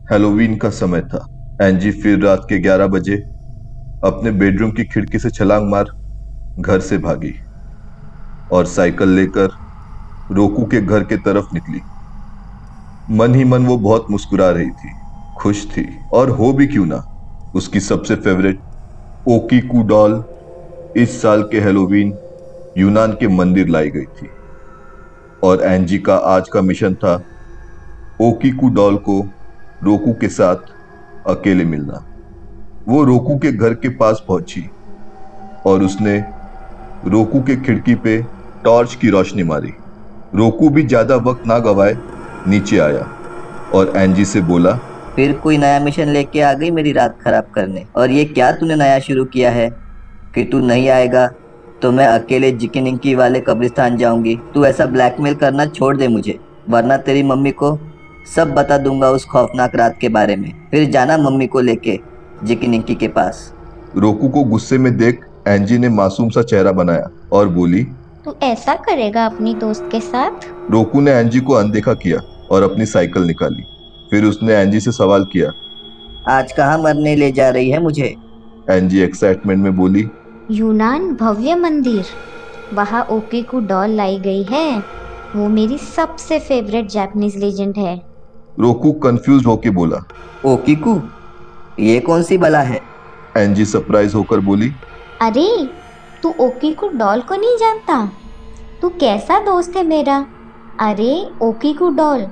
Halloween का समय था। एंजी फिर रात के 11 बजे अपने बेडरूम की खिड़की से छलांग मार घर से भागी और साइकिल लेकर रोकू के घर के तरफ निकली। मन ही मन वो बहुत मुस्कुरा रही थी, खुश थी। और हो भी क्यों ना, उसकी सबसे फेवरेट ओकीकू डॉल इस साल के हैलोवीन यूनान के मंदिर लाई गई थी। और एंजी का आज का मिशन था ओकीकू डॉल को रोकू के साथ अकेले मिलना। वो रोकू के घर के पास पहुंची और उसने रोकू के खिड़की पे टॉर्च की रोशनी मारी। रोकू भी ज्यादा वक्त ना गवाए नीचे आया और एंजी से बोला, फिर कोई नया मिशन लेके आ गई मेरी रात खराब करने। और ये क्या तूने नया शुरू किया है कि तू नहीं आएगा तो मैं अकेले जिकिनिंकी वाले कब्रिस्तान जाऊंगी। तू ऐसा ब्लैकमेल करना छोड़ दे मुझे, वरना तेरी मम्मी को सब बता दूंगा उस खौफनाक रात के बारे में। फिर जाना मम्मी को लेके जिकिनिंकी के पास। रोकू को गुस्से में देख एंजी ने मासूम सा चेहरा बनाया और बोली। तू ऐसा करेगा अपनी दोस्त के साथ? रोकू ने एंजी को अनदेखा किया और अपनी साइकिल निकाली। फिर उसने एंजी से सवाल किया। आज कहाँ मरने ले जा रही है मुझे? एंजी एक्साइटमेंट में बोली, यूनान भव्य मंदिर। वहाँ ओकीकू डॉल लाई गई है। वो मेरी सबसे फेवरेट जापानीज लेजेंड है। रोकू कंफ्यूज होके बोला। ओकीकू, ये कौन सी बला है? एंजी सरप्राइज होकर बोली, अरे, तू ओकीकू डॉल को नहीं जानता? तू कैसा दोस्त है मेरा। अरे ओकीकू डॉल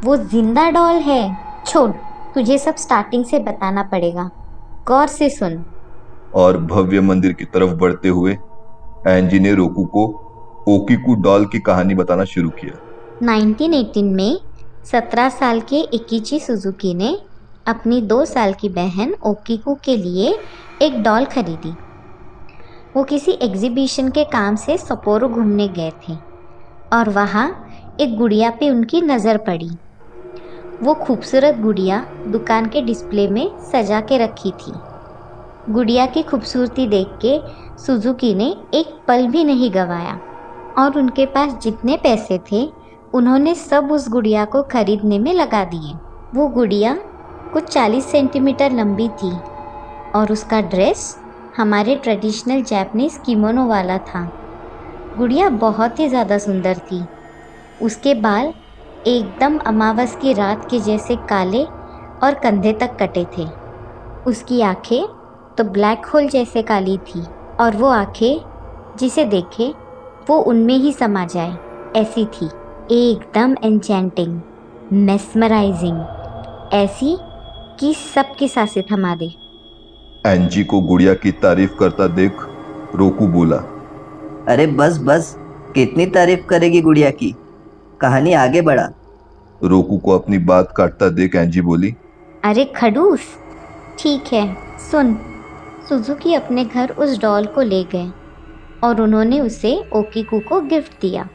वो जिंदा डॉल है। छोड़, तुझे सब स्टार्टिंग से बताना पड़ेगा। गौर से सुन। और भव्य मंदिर की तरफ बढ़ते हुए एंजी ने रोकू को ओकीकू डॉल की कहानी बताना शुरू किया। 1918 में 17 साल के इकिची सुजुकी ने अपनी 2 साल की बहन ओकीकू के लिए एक डॉल खरीदी। वो किसी एग्जीबिशन के काम से सपोरो घूमने गए थे और वहाँ एक गुड़िया पे उनकी नज़र पड़ी। वो खूबसूरत गुड़िया दुकान के डिस्प्ले में सजा के रखी थी। गुड़िया की खूबसूरती देख के सुजुकी ने एक पल भी नहीं गंवाया और उनके पास जितने पैसे थे उन्होंने सब उस गुड़िया को खरीदने में लगा दिए। वो गुड़िया कुछ 40 सेंटीमीटर लंबी थी और उसका ड्रेस हमारे ट्रेडिशनल जापानीज किमोनो वाला था। गुड़िया बहुत ही ज़्यादा सुंदर थी। उसके बाल एकदम अमावस की रात के जैसे काले और कंधे तक कटे थे। उसकी आंखें तो ब्लैक होल जैसे काली थी और वो आंखें जिसे देखे वो उनमें ही समा जाए ऐसी थी। एकदम एन्चेंटिंग, मेस्मराइजिंग, ऐसी कि सबकी सांसें थमा दे। एंजी को गुड़िया की तारीफ करता देख रोकू बोला, अरे बस बस, कितनी तारीफ करेगी गुड़िया की, कहानी आगे बढ़ा। रोकू को अपनी बात काटता देख एंजी बोली, अरे खड़ूस, ठीक है सुन। सुजुकी अपने घर उस डॉल को ले गए और उन्होंने उसे ओकीकू को गिफ्ट दिया।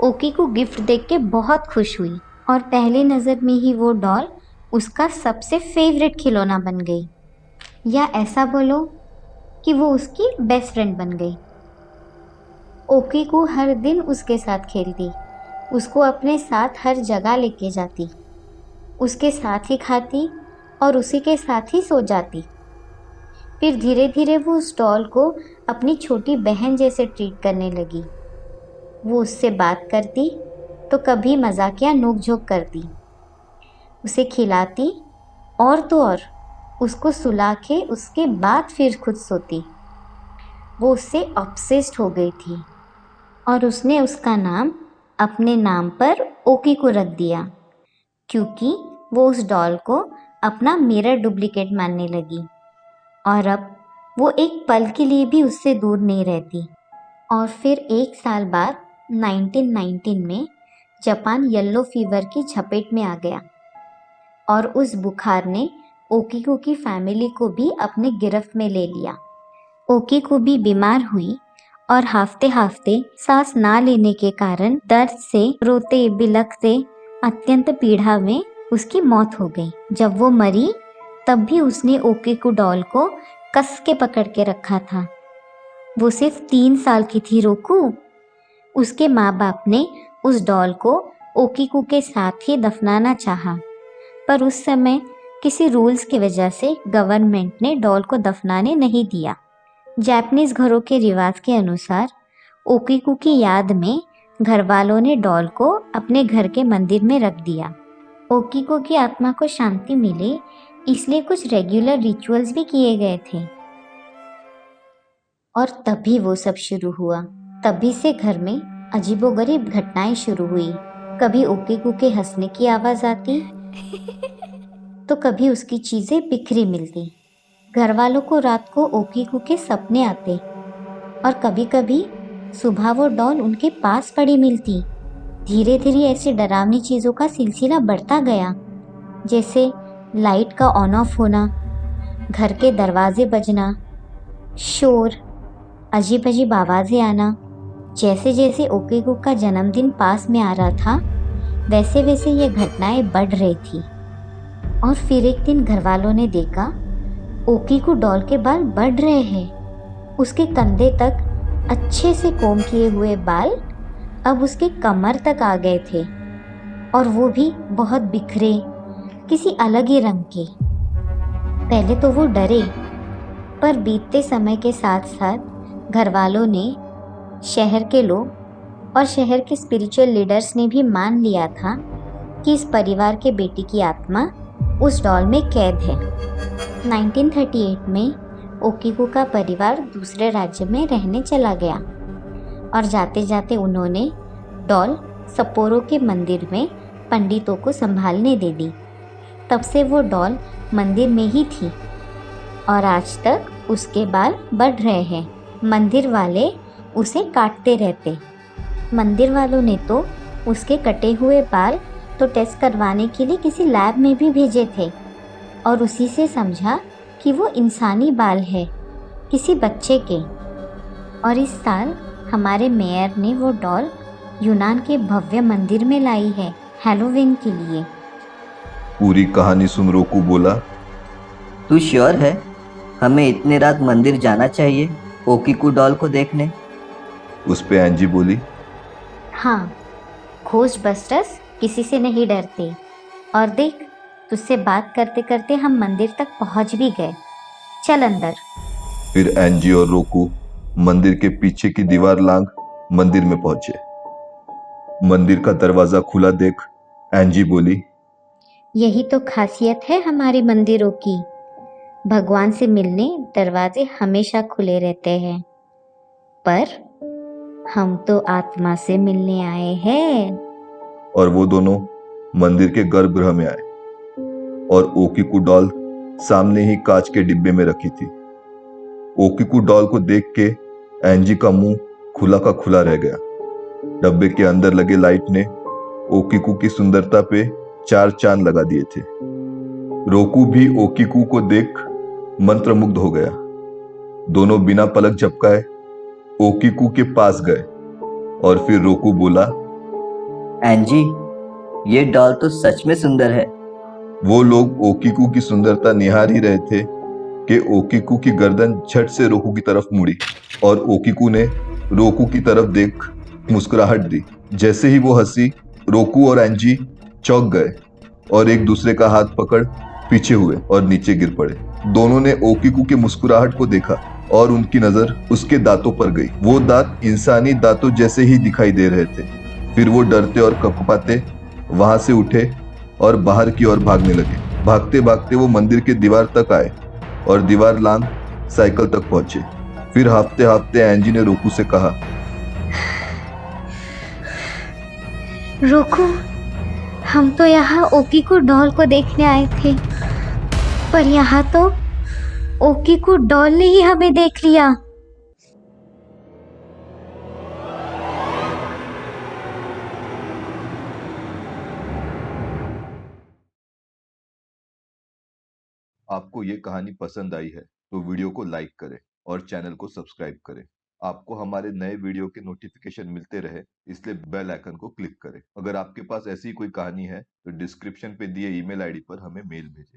ओकीकू गिफ्ट देख के बहुत खुश हुई और पहली नज़र में ही वो डॉल उसका सबसे फेवरेट खिलौना बन गई, या ऐसा बोलो कि वो उसकी बेस्ट फ्रेंड बन गई। ओकीकू हर दिन उसके साथ खेलती, उसको अपने साथ हर जगह लेके जाती, उसके साथ ही खाती और उसी के साथ ही सो जाती। फिर धीरे धीरे वो उस डॉल को अपनी छोटी बहन जैसे ट्रीट करने लगी। वो उससे बात करती तो कभी मजाकिया नोक-झोंक करती, उसे खिलाती और तो और उसको सुला के उसके बाद फिर खुद सोती। वो उससे ऑब्सेस्ड हो गई थी और उसने उसका नाम अपने नाम पर ओकीकू रख दिया, क्योंकि वो उस डॉल को अपना मिरर डुप्लीकेट मानने लगी और अब वो एक पल के लिए भी उससे दूर नहीं रहती। और फिर एक साल बाद 1919 में जापान येलो फीवर की चपेट में आ गया और उस बुखार ने ओकीकू की फैमिली को भी अपने गिरफ्त में ले लिया। ओकीकू भी बीमार हुई और हाफते हाफते सांस ना लेने के कारण दर्द से रोते बिलखते अत्यंत पीड़ा में उसकी मौत हो गई। जब वो मरी तब भी उसने ओकीकू डॉल को कस के पकड़ के रखा था। वो सिर्फ 3 साल की थी रोकू। उसके माँ बाप ने उस डॉल को ओकीकू के साथ ही दफनाना चाहा, पर उस समय किसी रूल्स की वजह से गवर्नमेंट ने डॉल को दफनाने नहीं दिया। जापानीज घरों के रिवाज के अनुसार ओकीकू की याद में घर वालों ने डॉल को अपने घर के मंदिर में रख दिया। ओकीको की आत्मा को शांति मिले इसलिए कुछ रेगुलर रिचुअल्स भी किए गए थे। और तभी वो सब शुरू हुआ। तभी से घर में अजीबोगरीब घटनाएं शुरू हुई। कभी ओकीको के हंसने की आवाज आती तो कभी उसकी चीजें बिखरी मिलती। घर वालों को रात को ओकीको के सपने आते और कभी कभी सुबह वो डॉल उनके पास पड़ी मिलती। धीरे धीरे ऐसी डरावनी चीजों का सिलसिला बढ़ता गया, जैसे लाइट का ऑन ऑफ होना, घर के दरवाजे बजना, शोर, अजीब अजीब आवाजें आना। जैसे जैसे ओकीको का जन्मदिन पास में आ रहा था वैसे वैसे ये घटनाएं बढ़ रही थी। और फिर एक दिन घर वालों ने देखा ओकीको डॉल के बाल बढ़ रहे हैं। उसके कंधे तक अच्छे से कोम किए हुए बाल अब उसके कमर तक आ गए थे और वो भी बहुत बिखरे, किसी अलग ही रंग के। पहले तो वो डरे, पर बीतते समय के साथ साथ घर वालों ने, शहर के लोग और शहर के स्पिरिचुअल लीडर्स ने भी मान लिया था कि इस परिवार के बेटी की आत्मा उस डॉल में कैद है। 1938 में ओकीको का परिवार दूसरे राज्य में रहने चला गया और जाते जाते उन्होंने डॉल सप्पोरो के मंदिर में पंडितों को संभालने दे दी। तब से वो डॉल मंदिर में ही थी और आज तक उसके बाल बढ़ रहे हैं। मंदिर वाले उसे काटते रहते। मंदिर वालों ने तो उसके कटे हुए बाल तो टेस्ट करवाने के लिए किसी लैब में भी भेजे थे और उसी से समझा कि वो इंसानी बाल है, किसी बच्चे के। और इस साल हमारे मेयर ने वो डॉल यूनान के भव्य मंदिर में लाई है हैलोवीन के लिए। पूरी कहानी सुन रोकू बोला, तू श्योर है हमें इतने रात मंदिर जाना चाहिए ओकीकू डॉल को देखने? उस पे एंजी बोली, हाँ, घोस्ट बस्टर्स किसी से नहीं डरते। और देख, तुझसे बात करते करते हम मंदिर तक पहुंच भी गए। चल अंदर। फिर एंजी और रोकू मंदिर के पीछे की दीवार लांघ मंदिर में पहुंचे। मंदिर का दरवाजा खुला देख एंजी बोली, यही तो खासियत है हमारे मंदिरों की। भगवान से मिलने दरवाजे हमेशा खुले रहते हैं, पर हम तो आत्मा से मिलने आए हैं। और वो दोनों मंदिर के गर्भगृह में आए और ओकीकू डॉल सामने ही कांच के डिब्बे में रखी थी। ओकीकू डॉल को देख के एंजी का मुंह खुला का खुला रह गया। डब्बे के अंदर लगे लाइट ने ओकीकू की सुंदरता पे 4 चांद लगा दिए थे। रोकू भी ओकीकू को देख मंत्रमुग्ध हो गया। दोनों बिना पलक झपकाए ओकीकू के पास गए और फिर रोकू बोला, एंजी, ये डॉल तो सच में सुंदर है। वो लोग ओकीकू की सुंदरता निहार ही रहे थे कि ओकीकू की गर्दन झट से रोकू की तरफ मुड़ी और ओकीकू ने रोकू की तरफ देख मुस्कुराहट दी। जैसे ही वो हंसी, रोकू और एंजी चौंक गए और एक दूसरे का हाथ पकड़ पीछे हुए और नीचे गिर पड़े। दोनों ने ओकीकू के मुस्कुराहट को देखा और उनकी नजर उसके दांतों पर गई। वो दांत इंसानी दांतों जैसे ही दिखाई दे रहे थे। फिर वो डरते और कपकपाते वहां से उठे और बाहर की ओर भागने लगे। भागते भागते वो मंदिर के दीवार तक आए और दीवार लांघ साइकिल तक पहुंचे। फिर हाफते हाफते एंजी ने रोकू से कहा, रोकू, हम तो यहाँ ओकीकू डॉल को देखने आए थे, पर यहाँ तो ओकीकू डॉल ने ही हमें देख लिया। आपको ये कहानी पसंद आई है तो वीडियो को लाइक करें और चैनल को सब्सक्राइब करें। आपको हमारे नए वीडियो के नोटिफिकेशन मिलते रहे, इसलिए बेल आइकन को क्लिक करें। अगर आपके पास ऐसी कोई कहानी है तो डिस्क्रिप्शन पे दिए ईमेल आईडी पर हमें मेल भेजें।